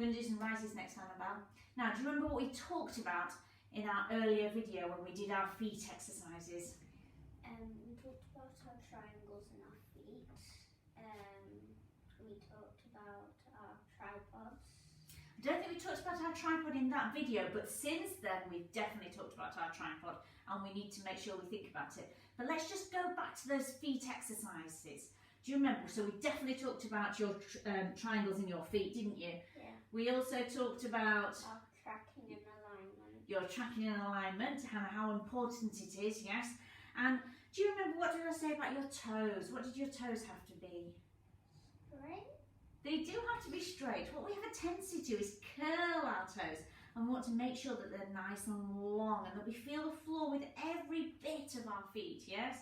We're going to do some rises next, Annabelle. Now, do you remember what we talked about in our earlier video when we did our feet exercises? We talked about our triangles in our feet. We talked about our tripods. I don't think we talked about our tripod in that video, but since then we've definitely talked about our tripod and we need to make sure we think about it. But let's just go back to those feet exercises. Do you remember? So we definitely talked about your triangles in your feet, didn't you? Yeah. We also talked about our tracking and alignment. Your tracking and alignment, and how important it is, yes. And do you remember, what did I say about your toes? What did your toes have to be? Straight? They do have to be straight. What we have a tendency to is curl our toes, and we want to make sure that they're nice and long and that we feel the floor with every bit of our feet, yes?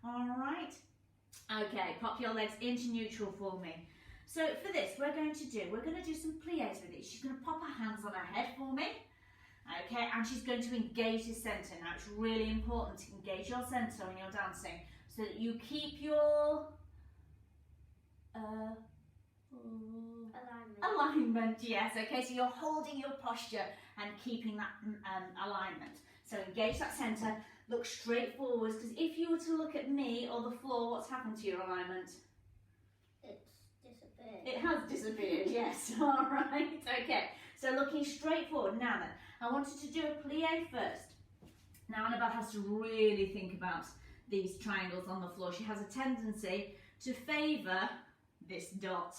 All right. Okay, pop your legs into neutral for me. So for this, we're going to do some pliés with it. She's going to pop her hands on her head for me. Okay, and she's going to engage the centre. Now it's really important to engage your centre when you're dancing so that you keep your alignment, yes. Okay, so you're holding your posture and keeping that alignment. So engage that centre, look straight forwards, because if you were to look at me or the floor, what's happened to your alignment? It's disappeared. It has disappeared, yes. All right, okay. So looking straight forward. Now then, I wanted to do a plié first. Now Annabelle has to really think about these triangles on the floor. She has a tendency to favour this dot.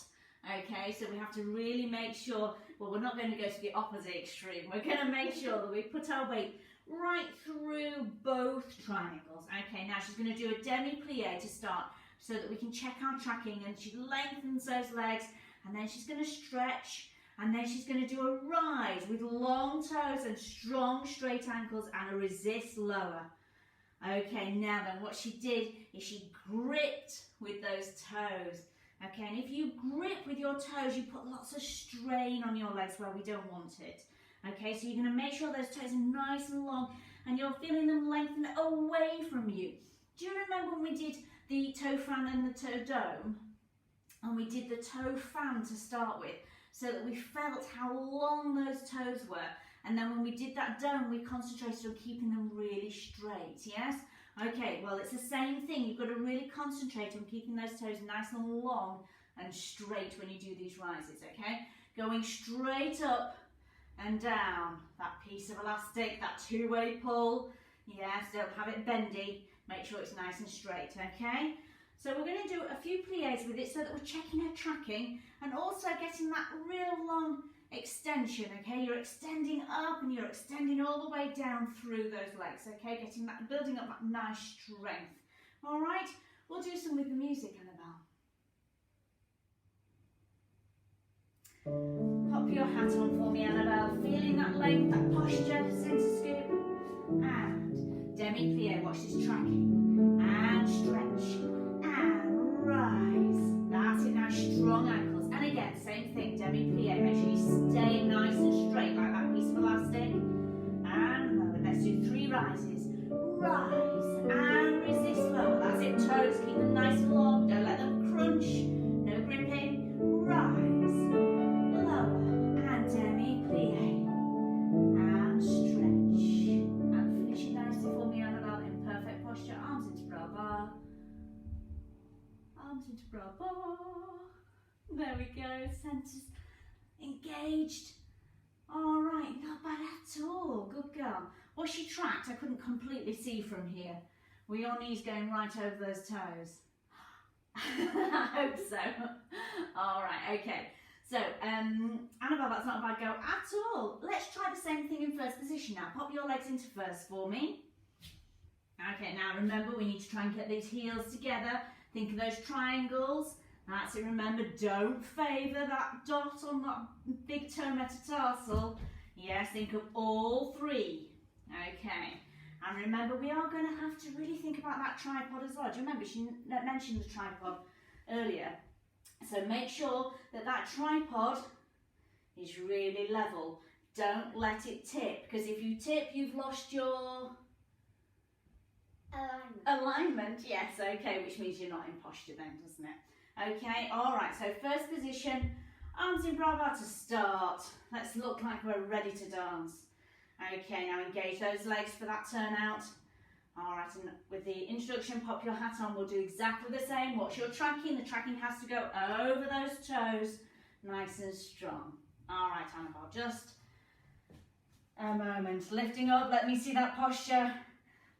Okay, so we have to really make sure, well, we're not going to go to the opposite extreme. We're going to make sure that we put our weight right through both triangles. Okay, now she's going to do a demi-plié to start so that we can check our tracking, and she lengthens those legs, and then she's going to stretch, and then she's going to do a rise with long toes and strong straight ankles and a resist lower. Okay, now then what she did is she gripped with those toes. Okay, and if you grip with your toes, you put lots of strain on your legs where we don't want it. Okay, so you're going to make sure those toes are nice and long and you're feeling them lengthen away from you. Do you remember when we did the toe fan and the toe dome? And we did the toe fan to start with, so that we felt how long those toes were. And then when we did that dome, we concentrated on keeping them really straight, yes? Okay, well, it's the same thing. You've got to really concentrate on keeping those toes nice and long and straight when you do these rises, okay? Going straight up and down. That piece of elastic, that two-way pull. Yes, don't have it bendy. Make sure it's nice and straight, okay? So we're going to do a few pliés with it so that we're checking her tracking and also getting that real long extension, okay? You're extending up and you're extending all the way down through those legs, okay? Getting that, building up that nice strength. All right, we'll do some with the music, Annabelle. Pop your hat on for me, Annabelle. Feeling that length, that posture, centre scoop. And demi-plié, watch this tracking. And stretch. And rise. That's it, now strong ankles. And again, same thing, demi-plié. Make sure you stay nice and straight like that piece of elastic. And lower. Let's do 3 rises. Rise and resist lower. That's it, toes, keep them nice and long. Don't let them crunch. No gripping. Rise, lower, and demi-plié. And stretch. And finish it nicely for me, Annabelle, in perfect posture. Arms into bra bar. Arms into bra bar. There we go, centres engaged. All right, not bad at all, good girl. Was she tracked? I couldn't completely see from here. Were your knees going right over those toes? I hope so. All right, okay. So, Annabelle, that's not a bad go at all. Let's try the same thing in first position now. Pop your legs into first for me. Okay, now remember, we need to try and get these heels together. Think of those triangles. That's it, remember, don't favour that dot on that big toe metatarsal. Yes, think of all 3. Okay, and remember, we are going to have to really think about that tripod as well. Do you remember, she mentioned the tripod earlier. So make sure that that tripod is really level. Don't let it tip, because if you tip, you've lost your alignment. Yes, okay, which means you're not in posture then, doesn't it? Okay, all right, so first position, Arms in bra bar to start. Let's look like we're ready to dance. Okay, now engage those legs for that turnout. All right, and with the introduction, pop your hat on. We'll do exactly the same. Watch your tracking. The tracking has to go over those toes, nice and strong. All right, Annabelle, just a moment. Lifting up, let me see that posture.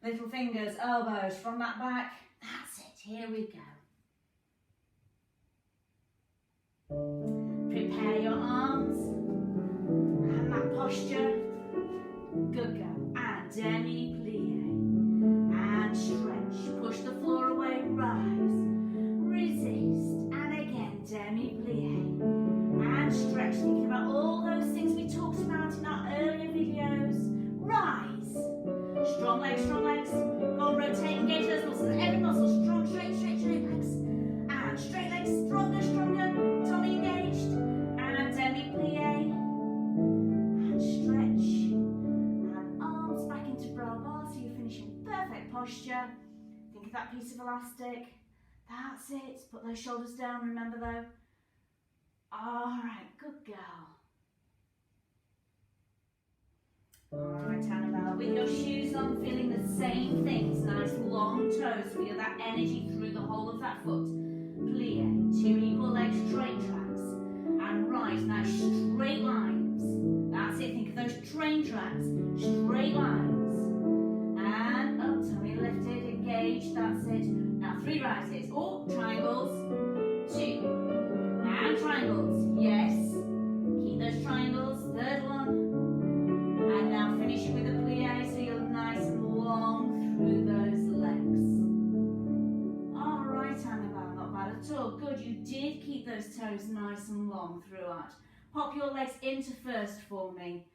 Little fingers, elbows from that back. That's it, here we go. Prepare your arms and that posture. Good girl. And demi-plie. And stretch. Push the floor away, rise. Resist. And again, demi-plie. And stretch. Thinking about all those things we talked about in our earlier videos. Rise. Strong legs, strong legs. Go on, rotate, engage those muscles. Every muscle, strong, straight, straight, straight legs. And straight legs, stronger, stronger. Tummy engaged. And demi-plie. And stretch. And arms back into bra bar so you're finishing perfect posture. Think of that piece of elastic. That's it. Put those shoulders down, remember though. Alright, good girl. Alright, Annabelle, with your shoes on, feeling the same things. Nice long toes, feel that energy through the whole of that foot. Plie, 2 equal legs, straight tracks. And rise, nice straight lines. That's it, think of those train tracks. Straight lines. And up, tummy lifted, engaged, that's it. Now 3 rises. Oh, triangles. 2. And triangles, yes. Keep those triangles, 3rd one. And now finish with a plie so you're nice and long through those legs. Alright, Annabelle, not bad at all. Good, you did keep those toes nice and long throughout. Pop your legs into first for me.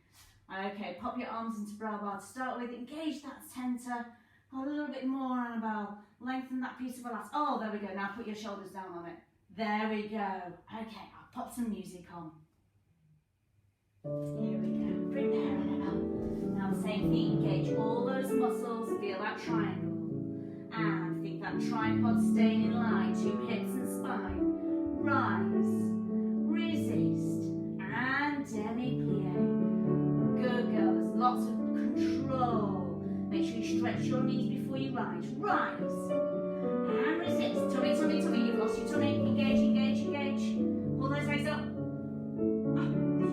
Okay, pop your arms into bra bar to start with. Engage that centre. A little bit more, Annabelle. Lengthen that piece of elastic. Oh, there we go. Now put your shoulders down on it. There we go. Okay, I'll pop some music on. Here we go. Prepare, Annabelle. Now the same thing. Engage all those muscles. Feel that triangle. And think that tripod staying in line. 2 hips and spine. Rise. Resist. And demi-plie. Good girl. There's lots of control. Make sure you stretch your knees before you rise. Rise. And resist. Tummy, tummy, tummy. You've lost your tummy. Engage, engage, engage. Pull those legs up.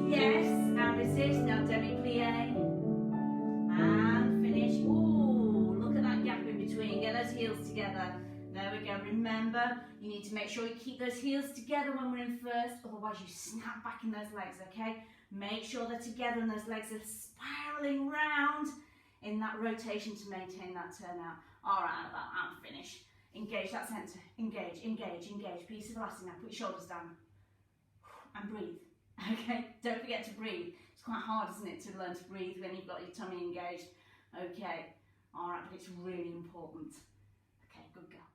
Yes. And resist. Now demi-plie. And finish. Ooh, look at that gap in between. Get those heels together. There we go. Remember, you need to make sure you keep those heels together when we're in first. Otherwise, you snap back in those legs, okay? Make sure they're together and those legs are spiraling round in that rotation to maintain that turnout. All right, Annabelle, and finish. Engage that centre. Engage, engage, engage. Piece of elastic now. Put your shoulders down. And breathe. Okay? Don't forget to breathe. It's quite hard, isn't it, to learn to breathe when you've got your tummy engaged. Okay. All right, but it's really important. Okay, good girl.